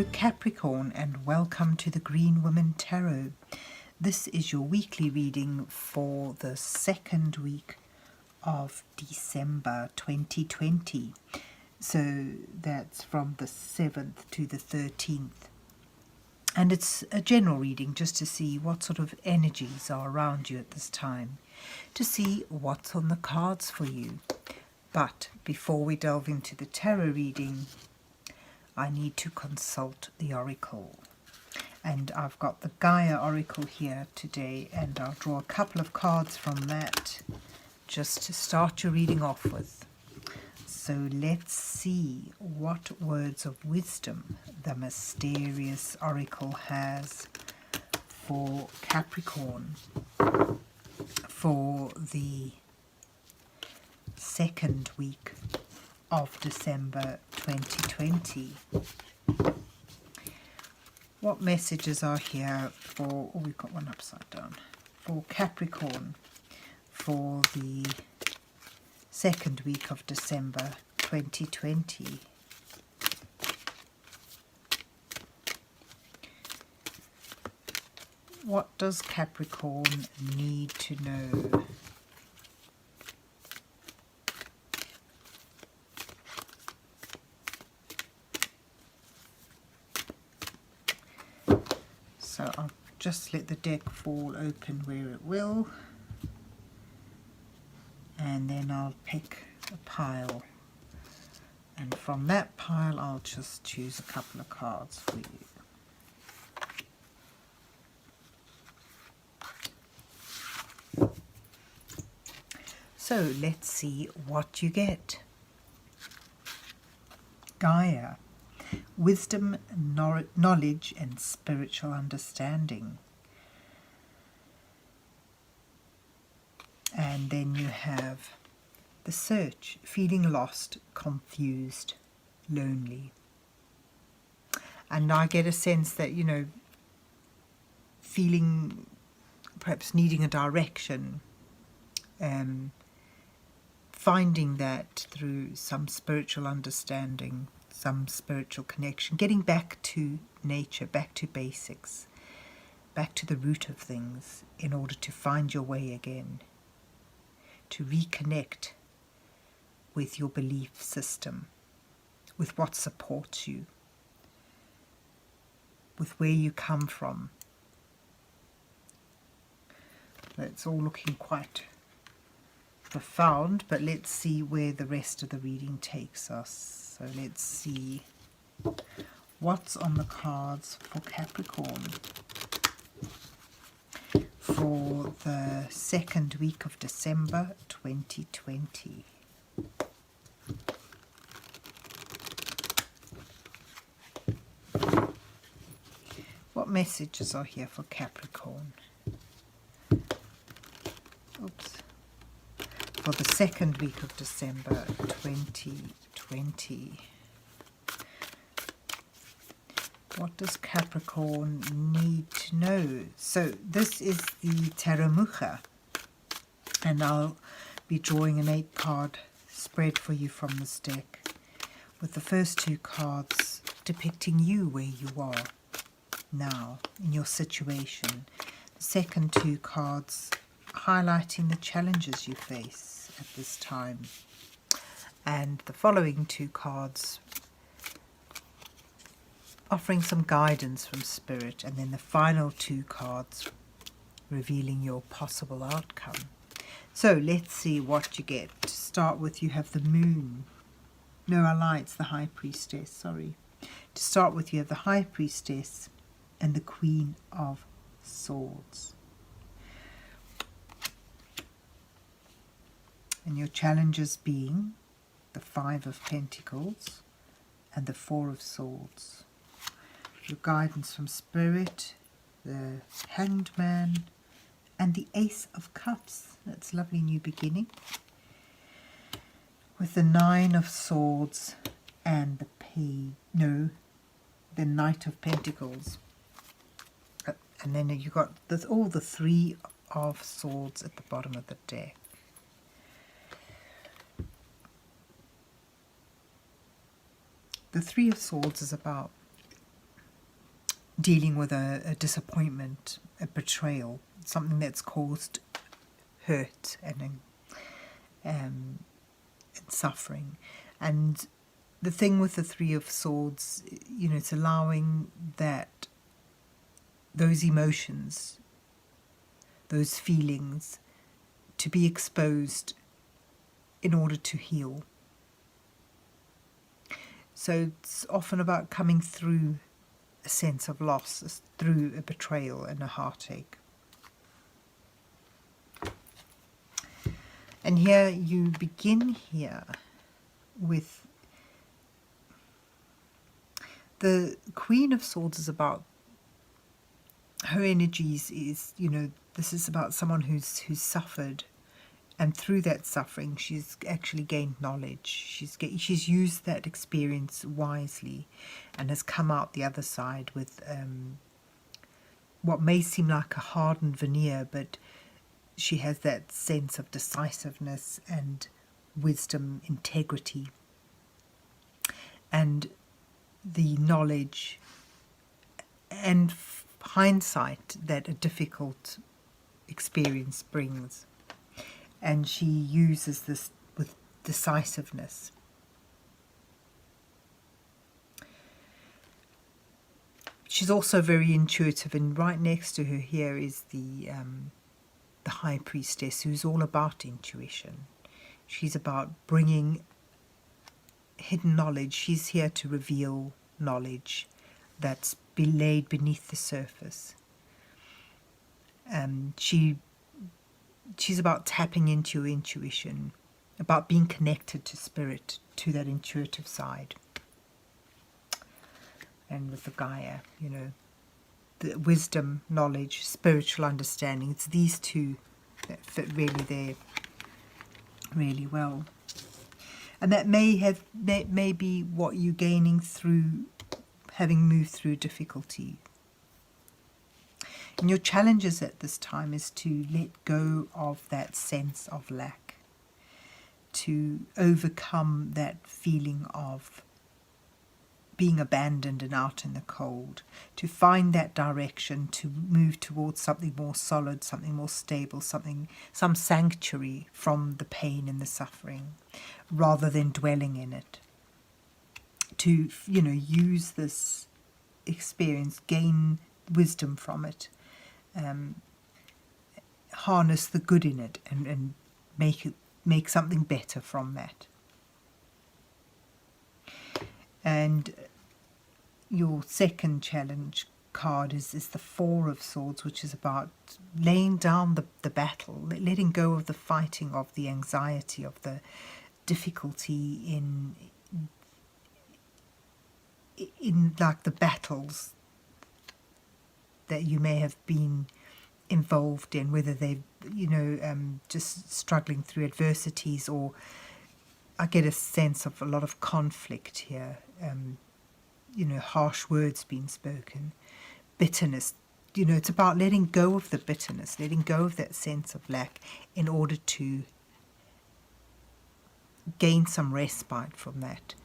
Hello Capricorn, and welcome to the Green Women Tarot. This is your weekly reading for the second week of December 2020. So that's from the 7th to the 13th. And it's a general reading just to see what sort of energies are around you at this time, to see what's on the cards for you. But before we delve into the tarot reading, I need to consult the Oracle. And I've got the Gaia Oracle here today, and I'll draw a couple of cards from that just to start your reading off with. So let's see what words of wisdom the mysterious Oracle has for Capricorn for the second week of December 2020. What messages are here for, oh, we've got one upside down, for Capricorn for the second week of December 2020? What does Capricorn need to know? So I'll just let the deck fall open where it will, and then I'll pick a pile, and from that pile I'll just choose a couple of cards for you. So let's see what you get. Gaia. Wisdom, knowledge and spiritual understanding. And then you have the search, feeling lost, confused, lonely. And I get a sense that, you know, feeling, perhaps needing a direction, finding that through some spiritual understanding, some spiritual connection, getting back to nature, back to basics, back to the root of things in order to find your way again, to reconnect with your belief system, with what supports you, with where you come from. It's all looking quite profound, but let's see where the rest of the reading takes us. So let's see what's on the cards for Capricorn for the second week of December 2020. What messages are here for Capricorn? Oops. For the second week of December 2020. What does Capricorn need to know? So this is the Tarot Mucha, and I'll be drawing an 8-card spread for you from this deck, with the first 2 cards depicting you where you are now in your situation. The second 2 cards highlighting the challenges you face at this time, and the following 2 cards offering some guidance from Spirit, and then the final 2 cards revealing your possible outcome. So let's see what you get. To start with, you have the Moon. No, I lied, it's the High Priestess, sorry. To start with, you have the High Priestess and the Queen of Swords. And your challenges being the 5 of Pentacles and the 4 of Swords. Your guidance from Spirit, the Hanged Man, and the Ace of Cups. That's lovely new beginning. With the 9 of Swords and the Knight of Pentacles. And then you've got all the 3 of Swords at the bottom of the deck. The Three of Swords is about dealing with a disappointment, a betrayal, something that's caused hurt and suffering. And the thing with the Three of Swords, you know, it's allowing that those emotions, those feelings, to be exposed in order to heal. So it's often about coming through a sense of loss, through a betrayal and a heartache. And here you begin here with the Queen of Swords. Is about her energies, is, you know, this is about someone who's suffered, and through that suffering she's actually gained knowledge. She's used that experience wisely and has come out the other side with what may seem like a hardened veneer, but she has that sense of decisiveness and wisdom, integrity, and the knowledge and hindsight that a difficult experience brings. And she uses this with decisiveness. She's also very intuitive, and right next to her here is the High Priestess, who's all about intuition. She's about bringing hidden knowledge. She's here to reveal knowledge that's laid beneath the surface. She's about tapping into your intuition, about being connected to spirit, to that intuitive side. And with the Gaia, you know, the wisdom, knowledge, spiritual understanding, it's these two that fit really there really well. And that may be what you're gaining through having moved through difficulty. And your challenges at this time is to let go of that sense of lack, to overcome that feeling of being abandoned and out in the cold, to find that direction, to move towards something more solid, something more stable, some sanctuary from the pain and the suffering, rather than dwelling in it. To, you know, use this experience, gain wisdom from it, harness the good in it, and make something better from that. And your second challenge card is the Four of Swords, which is about laying down the battle, letting go of the fighting, of the anxiety, of the difficulty in like the battles that you may have been involved in, whether they've, you know, just struggling through adversities, or I get a sense of a lot of conflict here, you know, harsh words being spoken, bitterness. You know, it's about letting go of the bitterness, letting go of that sense of lack in order to gain some respite from that.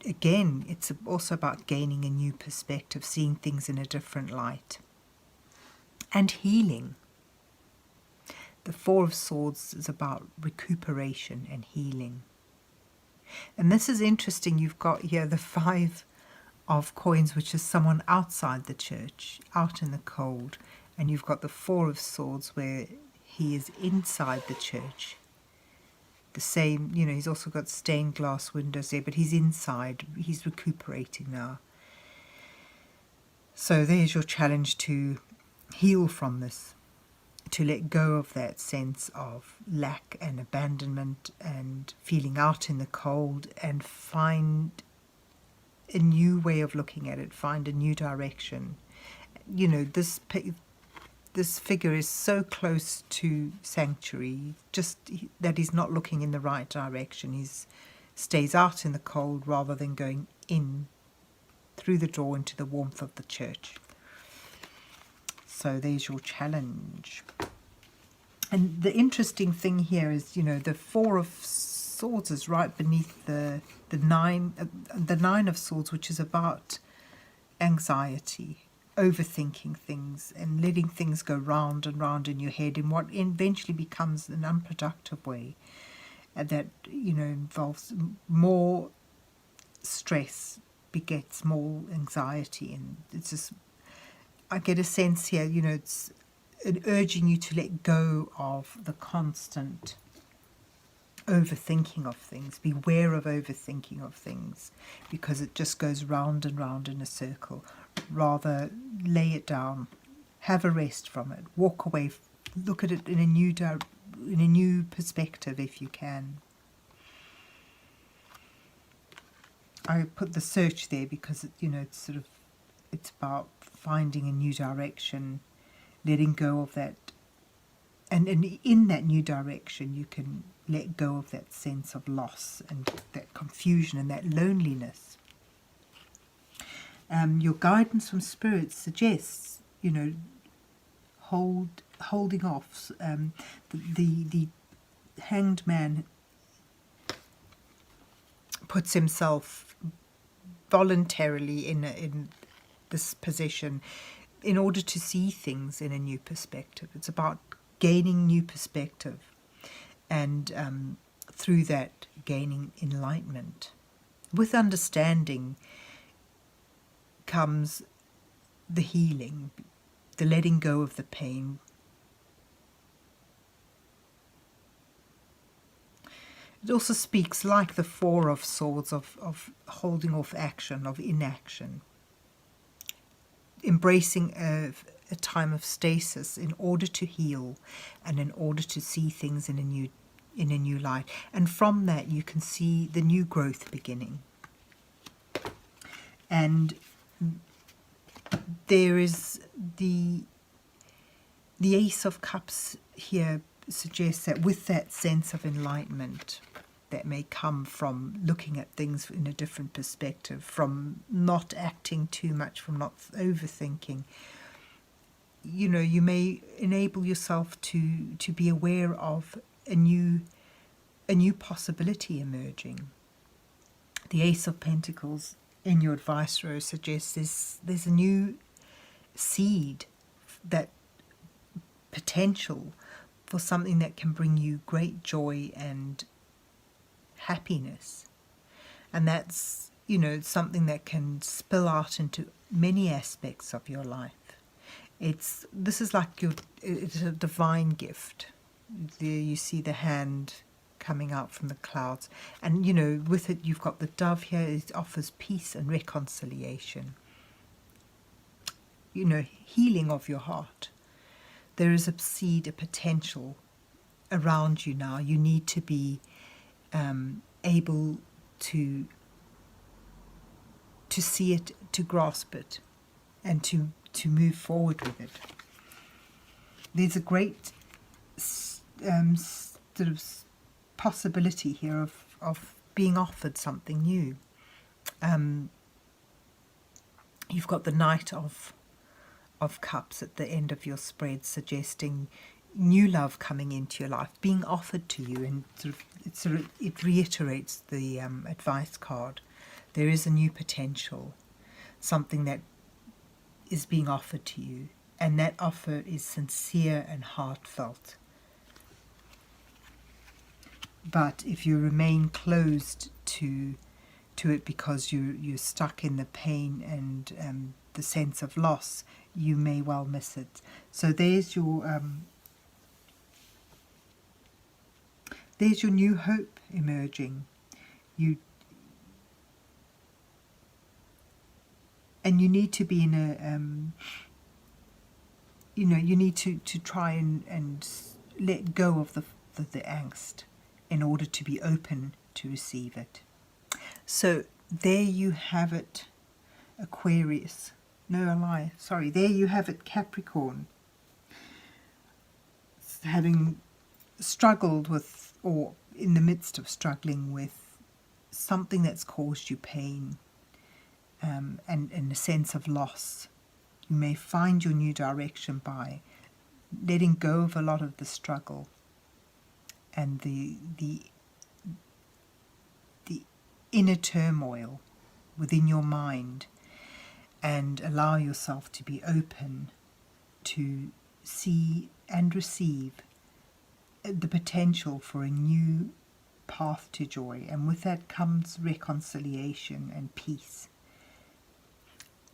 Again, it's also about gaining a new perspective, seeing things in a different light, and healing. The Four of Swords is about recuperation and healing. And this is interesting. You've got here the Five of Coins, which is someone outside the church, out in the cold. And you've got the Four of Swords, where he is inside the church. The same, you know, he's also got stained glass windows there, but he's inside. He's recuperating now. So there's your challenge to heal from this, to let go of that sense of lack and abandonment and feeling out in the cold, and find a new way of looking at it, find a new direction. You know, this figure is so close to sanctuary, just that he's not looking in the right direction. He stays out in the cold rather than going in through the door into the warmth of the church. So there's your challenge. And the interesting thing here is, you know, the Four of Swords is right beneath the Nine of Swords, which is about anxiety, overthinking things and letting things go round and round in your head in what eventually becomes an unproductive way that, you know, involves more stress, begets more anxiety. And it's just, I get a sense here, you know, it's urging you to let go of the constant overthinking of things. Beware of overthinking of things, because it just goes round and round in a circle. Rather lay it down, have a rest from it, walk away, look at it in a new perspective if you can. I put the search there because, you know, it's sort of, it's about finding a new direction, letting go of that, and in that new direction you can let go of that sense of loss and that confusion and that loneliness. Your guidance from Spirit suggests, you know, holding off. The Hanged Man puts himself voluntarily in this position in order to see things in a new perspective. It's about gaining new perspective, and through that gaining enlightenment. With understanding comes the healing, the letting go of the pain. It also speaks, like the Four of Swords, of holding off action, of inaction, embracing a time of stasis in order to heal and in order to see things in a new light. And from that you can see the new growth beginning. And there is the Ace of Cups here suggests that with that sense of enlightenment that may come from looking at things in a different perspective, from not acting too much, from not overthinking, you know, you may enable yourself to be aware of a new possibility emerging. The Ace of Pentacles in your advice row suggests there's a new seed, that potential for something that can bring you great joy and happiness. And that's, you know, something that can spill out into many aspects of your life. This is like it's a divine gift. There you see the hand coming out from the clouds, and you know, with it you've got the dove here. It offers peace and reconciliation, you know, healing of your heart. There is a seed, a potential around you now. You need to be able to see it, to grasp it, and to move forward with it. There's a great sort of possibility here of being offered something new. You've got the Knight of Cups at the end of your spread, suggesting new love coming into your life, being offered to you, and it reiterates the advice card. There is a new potential, something that is being offered to you, and that offer is sincere and heartfelt. But if you remain closed to it because you're stuck in the pain and the sense of loss, you may well miss it. So there's your new hope emerging. You need to be in a you need to try and let go of the angst in order to be open to receive it. So there you have it, Aquarius. No, a lie. Sorry. There you have it, Capricorn. Having struggled with, or in the midst of struggling with, something that's caused you pain and a sense of loss. You may find your new direction by letting go of a lot of the struggle and the inner turmoil within your mind, and allow yourself to be open to see and receive the potential for a new path to joy, and with that comes reconciliation and peace.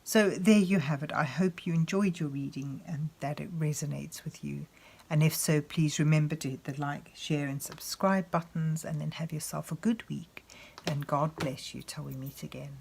So there you have it. I hope you enjoyed your reading and that it resonates with you. And if so, please remember to hit the like, share and subscribe buttons, and then have yourself a good week. And God bless you till we meet again.